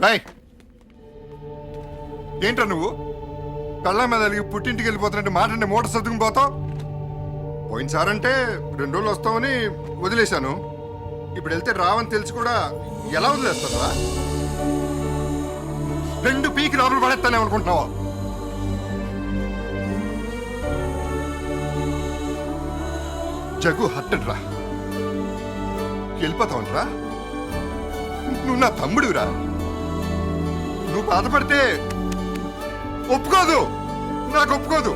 రాయ్ ఏంట్రా నువ్వు కళ్ళ మీద అలిగి పుట్టింటికి వెళ్ళిపోతున్నట్టు మాటంటే మూట సర్దుకుని పోతావు. పోయినసారంటే 2 రోజులు వస్తామని వదిలేశాను. ఇప్పుడు వెళ్తే రావని తెలిసి కూడా ఎలా వదిలేస్తారా? 2 పీకి లోపల పడేస్తానే అనుకుంటున్నావా? జగ్గు హట్టడ్రా, వెళ్ళిపోతావంట్రా? నువ్వు నా తమ్ముడురా. నువ్వు బాధపడితే ఒప్పుకోదు, నాకు ఒప్పుకోదు.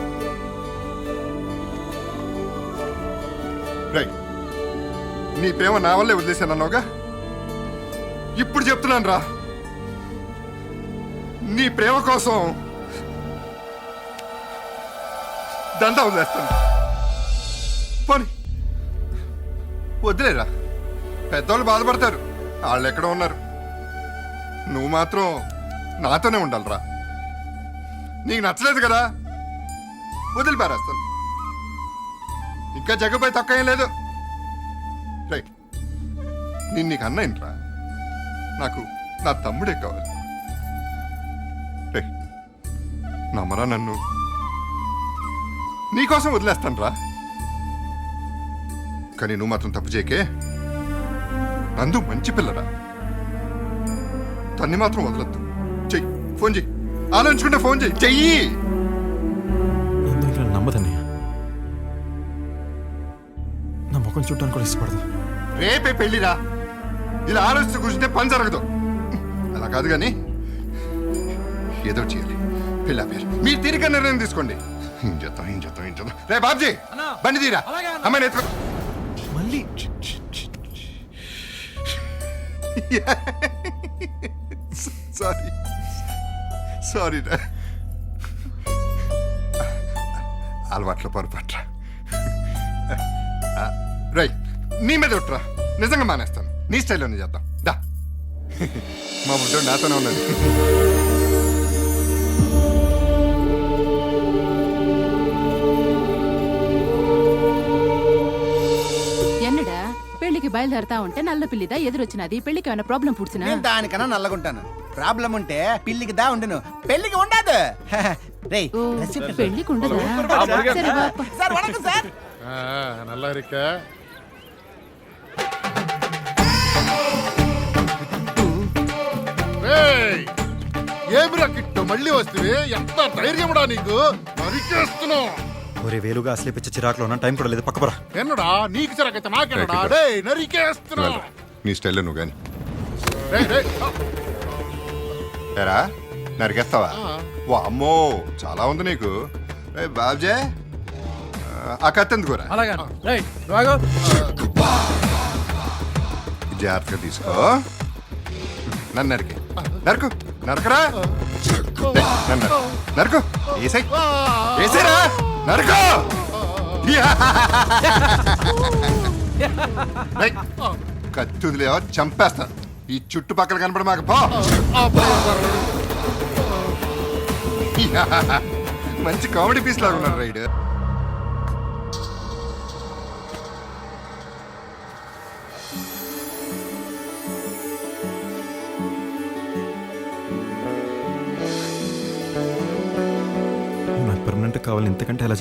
రై నీ ప్రేమ నా వల్లే వదిలేశాను అన్నావుగా, ఇప్పుడు చెప్తున్నాను రా, నీ ప్రేమ కోసం దందా వదిలేస్తాను. పోనీ వదిలేరా, పెద్దవాళ్ళు బాధపడతారు, వాళ్ళు ఎక్కడ ఉన్నారు. నువ్వు మాత్రం నాతోనే ఉండాలిరా. నీకు నచ్చలేదు కదా, వదిలిపారేస్తాను. ఇంకా జగ్గుపై తక్కువ ఏం లేదు. రైట్, నేను నీకు అన్నయ్యరా, నాకు నా తమ్ముడే కావాలి. రే నమ్మరా నన్ను, నీకోసం వదిలేస్తాను రా. కానీ నువ్వు మాత్రం తప్పు చేయకే. నందు మంచి పిల్లరా, తన్ని మాత్రం వదలద్దు. చెయ్యి, ఫోన్ చెయ్యి, ఆలోచించుకుంటే ఫోన్ చెయ్యి, చెయ్యి. నమ్మదన్నయ్య, నా ముఖం చూడడానికి కూడా ఇష్టపడదు. రేపే పెళ్లిరా, ఇలా ఆలోచిస్తూ కూర్చుంటే పని జరగదు. అలా కాదు కానీ ఏదో చేయాలి. పెళ్ళి ఆపేయాలి. మీరు తీరిక నిర్ణయం తీసుకోండి. ఏం చేద్దాం. రే బాబ్జీ, బండి తీరా, అమ్మాయి ఎత్తు. మళ్ళీ సారీ రా, అలవాట్లో పొరపాట్రా. రై నీ మీద ఒట్టురా, నిజంగా మానేస్తాను. నీ స్టైల్లోనే చేద్దాం దా. మా బుడ్డోడు నాతోనే ఉన్నది. ఎన్నడా పెళ్లికి బయలుదేరతా ఉంటే నల్ల పిల్లిదా ఎదురొచ్చినది. పెళ్లికి ఏమైనా ప్రాబ్లం పుడిచినా? నేను దానికన్నా నల్లగుంటాను. ప్రాబ్లం ఉంటే పిల్లికి దా ఉండును, పెళ్లికి ఉండదు. రేయ్ ఓ, పెళ్లికి ఉండదా? సరే బాప్ప. Sir vanakkam sir. நல்லா இருக்க. ఏమిరా కిట్టు మళ్ళీ వస్తే ఎంత ధైర్యముడా నీకు? నరికేస్తున్నావు. ఒరే వేలుగా అసలే పిచ్చ చిరాకులో ఉన్న టైం కూడా లేదు. పక్కపరా. ఎన్నడా నీకు చిరాకైతే నాకెన్నడా? డే నరికేస్తున్నావు. నీ స్టైల్లో నువ్వు కానీ రేయ్, రేయ్. ఏరా నరికేస్తావా? ఓ అమ్మో, చాలా ఉంది నీకు. రే బాబ్జే, ఆ కత్తెందుకోరా, జాగ్రత్తగా తీసుకో. నన్ను నరికి నరకు నరకరా, నన్ను నరకు, వేసాయి వేసారా, నరకు. కత్తుదిలేవా చంపేస్తాను. ఈ చుట్టుపక్కల కనపడ మాకు పో. మంచి కామెడీ పీస్ లాగా ఉన్నారు రైడ్. నాకు పర్మనెంట్ కావాలి, ఇంతకంటే ఎలా